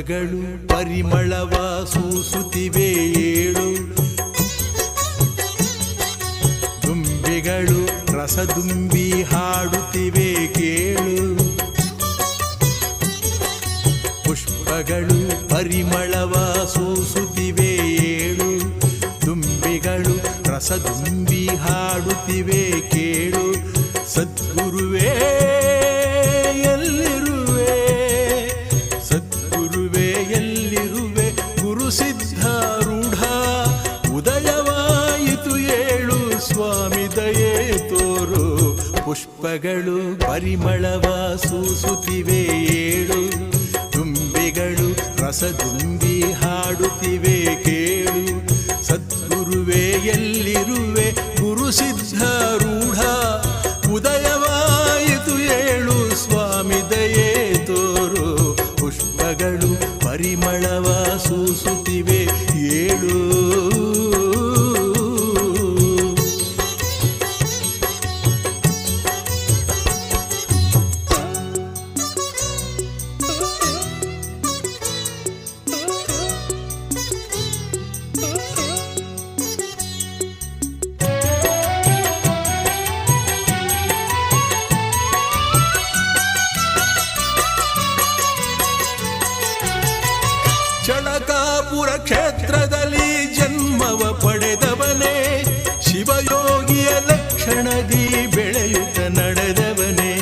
ಪುಷ್ಪಗಳು ಪರಿಮಳವ ಸೂಸುತ್ತಿವೆ ಏಳು, ದುಂಬಿಗಳು ರಸದುಂಬಿ ಹಾಡುತ್ತಿವೆ ಕೇಳು. ಪುಷ್ಪಗಳು ಪರಿಮಳವ ಸೂಸುತ್ತಿವೆ ಏಳು, ದುಂಬಿಗಳು ರಸದುಂಬಿ ಹಾಡುತ್ತಿವೆ ಕೇಳು. ಸದ್ಗುರುವೇ ಎಲ್ಲಿರುವೆ, ಸದ್ಗುರುವೇ ಎಲ್ಲಿರುವೆ, ಗುರು ಸಿದ್ಧಾರೂಢ ಉದಯವಾಯಿತು ಏಳು, ಸ್ವಾಮಿ ದಯೆ ತೋರು. ಪುಷ್ಪಗಳು ಪರಿಮಳವ ಸೂಸುತ್ತಿವೆ ಏಳು, ದುಂಬಿಗಳು ರಸದುಂಬಿ ಹಾಡುತ್ತಿವೆ ಕೇಳು. ಸದ್ಗುರುವೇ ಎಲ್ಲಿರುವೆ, ಗುರು ಸಿದ್ಧಾರೂಢ ಉದಯವಾಯಿತು ಏಳು, ಸ್ವಾಮಿ ದಯೆ ತೋರು. ಪುಷ್ಪಗಳು ಪರಿಮಳವ ಸೂಸುತ್ತಿವೆ ಏಳು. ಚಳಕಾಪುರ ಕ್ಷೇತ್ರದಲ್ಲಿ ಜನ್ಮವ ಪಡೆದವನೇ, ಶಿವಯೋಗಿಯ ಲಕ್ಷಣದಿ ಬೆಳೆಯುತ್ತ ನಡೆದವನೇ.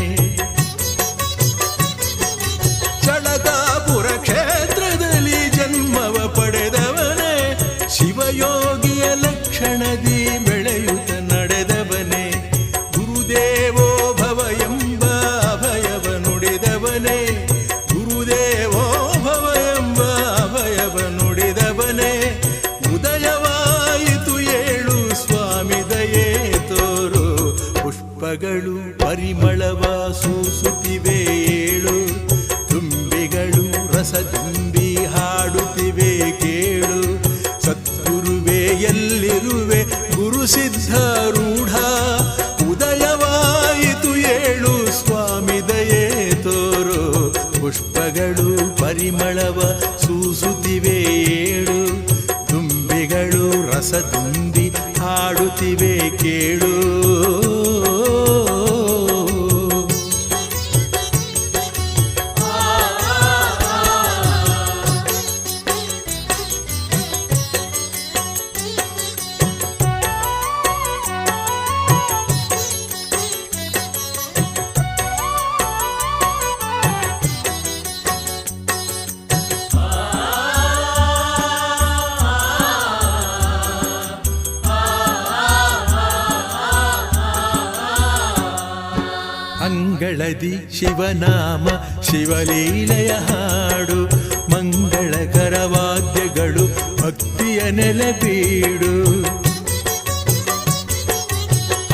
ಚಳಕಾಪುರ ಕ್ಷೇತ್ರದಲ್ಲಿ ಜನ್ಮವ ಪಡೆದವನೇ, ಶಿವಯೋಗಿಯ ಲಕ್ಷಣದಿ ಬೆಳೆಯುತ್ತ ನಡೆದವನೇ. ಗುರುದೇವೋ ಭವ ಎಂಬ ಅಭಯವ ನುಡಿದವನೇ, ಗುರುದೇವೋ ಭವ ಎಂಬ ಅಭಯವ ನುಡಿದವನೇ. ಉದಯವಾಯಿತು ಏಳು, ಸ್ವಾಮಿ ದಯೆ ತೋರು. ಪುಷ್ಪಗಳು ಪರಿಮಳವ ಸೂಸುತ್ತಿವೆ ಏಳು, ದುಂಬಿಗಳು ರಸದುಂಬಿ ಹಾಡುತ್ತಿವೆ ಕೇಳು. ಸದ್ಗುರುವೇ ಎಲ್ಲಿರುವೆ, ಗುರು ಸಿದ್ಧಾರೂಢ ಉದಯವಾಯಿತು ಏಳು, ಸ್ವಾಮಿ ದಯೆ ತೋರು. ಪುಷ್ಪಗಳು ಪರಿಮಳವ ಸೂಸುತ್ತಿವೆ ಏಳು, ದುಂಬಿಗಳು ರಸದುಂಬಿ ಹಾಡುತ್ತಿವೆ ಕೇಳು. ಅಂಗಳದಿ ಶಿವನಾಮ ಶಿವಲೀಲೆಯ ಹಾಡು, ಮಂಗಳಕರ ವಾದ್ಯಗಳು ಭಕ್ತಿಯ ನೆಲೆಬೀಡು.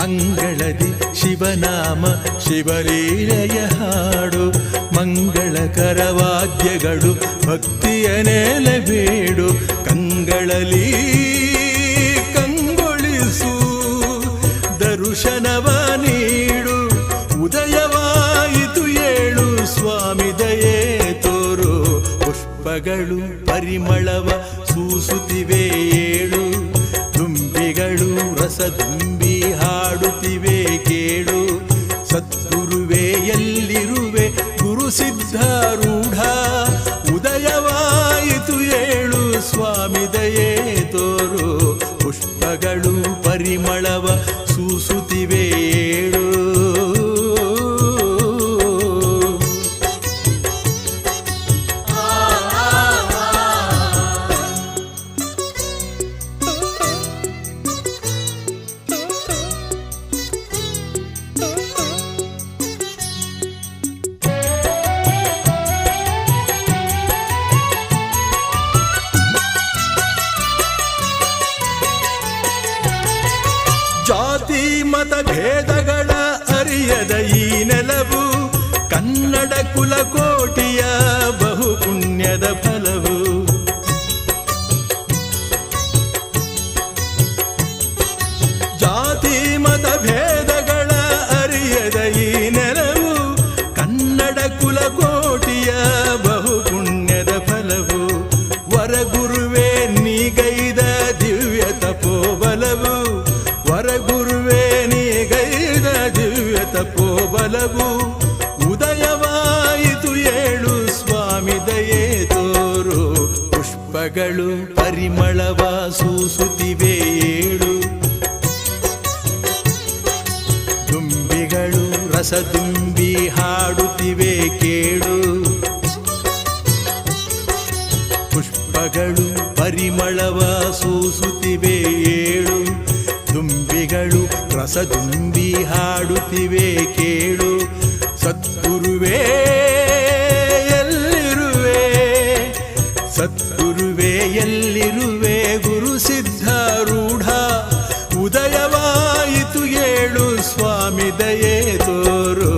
ಅಂಗಳದಿ ಶಿವನಾಮ ಶಿವಲೀಲೆಯ ಹಾಡು, ಮಂಗಳಕರ ವಾದ್ಯಗಳು ಭಕ್ತಿಯ ನೆಲೆಬೀಡು. ಕಂಗಳಲಿ ಕಂಗೊಳಿಸು ದರ್ಶನವ ನೀಡು, ಉದಯವಾಯಿತು ಏಳು, ಸ್ವಾಮಿ ದಯೆ ತೋರು. ಪುಷ್ಪಗಳು ಪರಿಮಳವ ಸೂಸುತ್ತಿವೆ ಏಳು, ದುಂಬಿಗಳು ರಸದುಂಬಿ ಹಾಡುತ್ತಿವೆ ಕೇಳು. ಸದ್ಗುರುವೇ ಎಲ್ಲಿರುವೆ, ಗುರು ಸಿದ್ಧಾರೂಢ ಉದಯವಾಯಿತು ಏಳು, ಸ್ವಾಮಿ ದಯೆ ತೋರು. ಪುಷ್ಪಗಳು ಪರಿಮಳವ ಸೂಸುತ್ತಿವೆ ಏಳು. ಜಾತಿ ಮತ ಭೇದಗಳ ಅರಿಯದ ಈ ನೆಲವು, ಕನ್ನಡ ಕುಲಕೋಟಿಯ ಬಹು ಪುಣ್ಯದ ಫಲವು. ಜಾತಿ ಮತ ಭೇದಗಳ ಅರಿಯದ ಈ ನೆಲವು, ಕನ್ನಡ ಕುಲಕೋಟಿಯ ಬಹು ಪುಣ್ಯದ ಫಲವು. ಪುಷ್ಪಗಳು ಪರಿಮಳವ ಸೂಸುತ್ತಿವೆ ಏಳು. ದುಂಬಿಗಳು ರಸದುಂಬಿ ಹಾಡುತ್ತಿವೆ ಕೇಳು. ಪುಷ್ಪಗಳು ಪರಿಮಳವ ಸೂಸುತ್ತಿವೆ ಏಳು. ದುಂಬಿಗಳು ರಸದುಂಬಿ ಹಾಡುತ್ತಿವೆ ಕೇಳು. ಸದ್ಗುರುವೇ ಎಲ್ಲಿರುವೆ, ಸದ್ಗುರುವೇ ಎಲ್ಲಿರುವೆ, ಗುರು ಸಿದ್ಧಾರೂಢ ಉದಯವಾಯಿತು ಏಳು, ಸ್ವಾಮಿ ದಯೆ ತೋರು.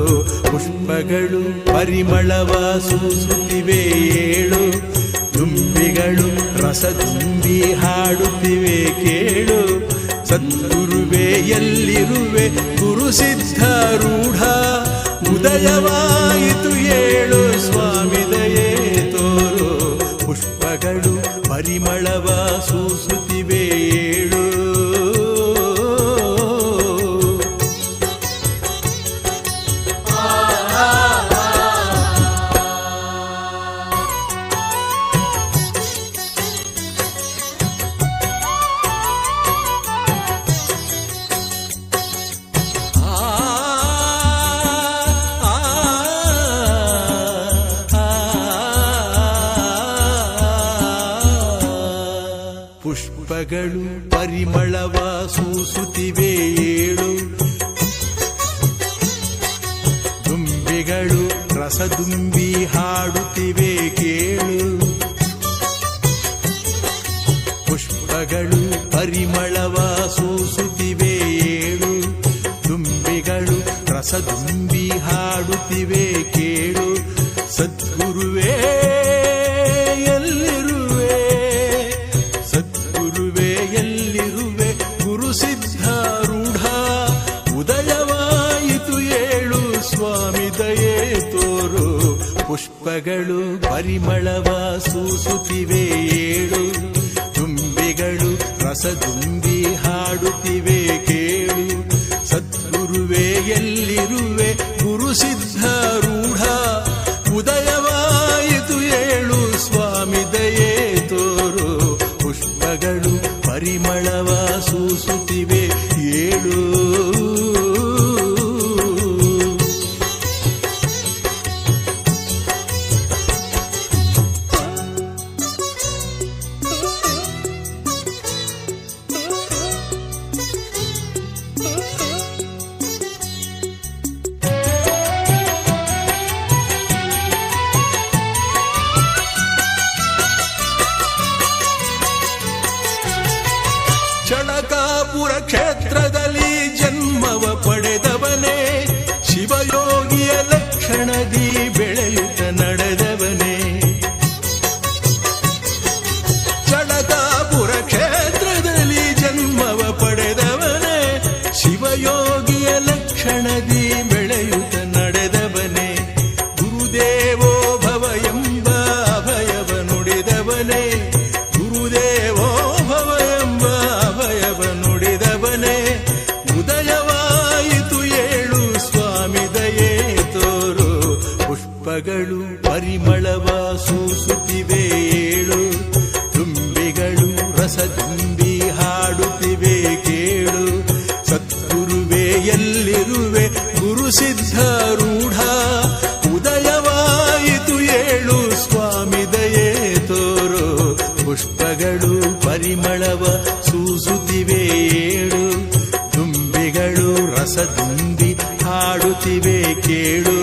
ಪುಷ್ಪಗಳು ಪರಿಮಳವ ಸೂಸುತ್ತಿವೆ ಏಳು. ದುಂಬಿಗಳು ರಸದುಂಬಿ ಹಾಡುತ್ತಿವೆ ಕೇಳು. ಸದ್ಗುರುವೇ ಎಲ್ಲಿರುವೆ, ಗುರು ಸಿದ್ಧಾರೂಢ ಉದಯವಾಯಿತು ಏಳು, ಸ್ವಾಮಿ ದಯೆ ತೋರು. ಪುಷ್ಪಗಳು ಪರಿಮಳವ ಸೂಸುತ್ತಿವೆ ಏಳು. ಪುಷ್ಪಗಳು ಪರಿಮಳವ ಸೂಸುತ್ತಿವೆ ಏಳು. ದುಂಬಿಗಳು ರಸದುಂಬಿ ಹಾಡುತ್ತಿವೆ ಕೇಳು. ಪುಷ್ಪಗಳು ಪರಿಮಳವ ಸೂಸುತ್ತಿವೆ ಏಳು. ದುಂಬಿಗಳು ರಸದುಂಬಿ ಹಾಡುತ್ತಿವೆ ಕೇಳು. ಸದ್ಗುರುವೇ ಎಲ್ಲಿರುವೆ, ಸದ್ಗುರುವೇ ಎಲ್ಲಿರುವೆ, ಗುರು ಸಿದ್ಧಾರೂಢ ಉದಯವಾಯಿತು ಏಳು, ಸ್ವಾಮಿ ದಯೆ ತೋರು. ಪುಷ್ಪಗಳು ಪರಿಮಳವ ಸೂಸುತ್ತಿವೆ ಏಳು. ದುಂಬಿಗಳು ರಸದುಂಬಿ ಹಾಡುತ್ತಿವೆ ಕೇಳು. ಸದ್ಗುರುವೇ ಎಲ್ಲಿರುವೆ, ಗುರು ಸಿದ್ಧಾರೂಢ ಉದಯವಾಯಿತು ಏಳು, ಸ್ವಾಮಿ ದಯೆ ತೋರು. ಪುಷ್ಪಗಳು ಪರಿಮಳವ ಸೂಸುತ್ತಿವೆ ಏಳು. ಚಳಕಾಪುರ ಕ್ಷೇತ್ರದಲ್ಲಿ ಜನ್ಮವ ಪಡೆದವನೇ, ಶಿವಯೋಗಿಯ ಲಕ್ಷಣದಿ ಬೆಳೆಯುತ್ತ ನಡೆದವನೇ. ಚಳಕಾಪುರ ಕ್ಷೇತ್ರದಲ್ಲಿ ಜನ್ಮವ ಪಡೆದವನೇ, ಶಿವಯೋಗಿಯ ಲಕ್ಷಣದಿ ಬೆಳೆಯುತ್ತ ನಡೆದವನೇ. ಗುರುದೇವೋ ಭವ ಎಂಬ ಅಭಯವ ನುಡಿದವನೇ, ಗುರುದೇವೋ ಭವ ಎಂಬ ಅಭಯವ ನುಡಿದವನೇ. ಉದಯವಾಯಿತು ಏಳು, ಸ್ವಾಮಿ ದಯೆ ತೋರು. ಪುಷ್ಪಗಳು ಪರಿಮಳವ ಸೂಸುತ್ತಿವೆ ಏಳು. ದುಂಬಿಗಳು ರಸದುಂಬಿ ಹಾಡುತ್ತಿವೆ ಕೇಳು. ಸದ್ಗುರುವೇ ಎಲ್ಲಿರುವೆ, ಗುರು ಸಿದ್ಧಾರೂಢ ಉದಯವಾಯಿತು ಏಳು, ಸ್ವಾಮಿ ದಯೆ ತೋರು. ಪುಷ್ಪಗಳು ಪರಿಮಳವ ಸೂಸುತ್ತಿವೆ ಏಳು. ದುಂಬಿಗಳು ರಸದುಂಬಿ ಹಾಡುತ್ತಿವೆ ಕೇಳು.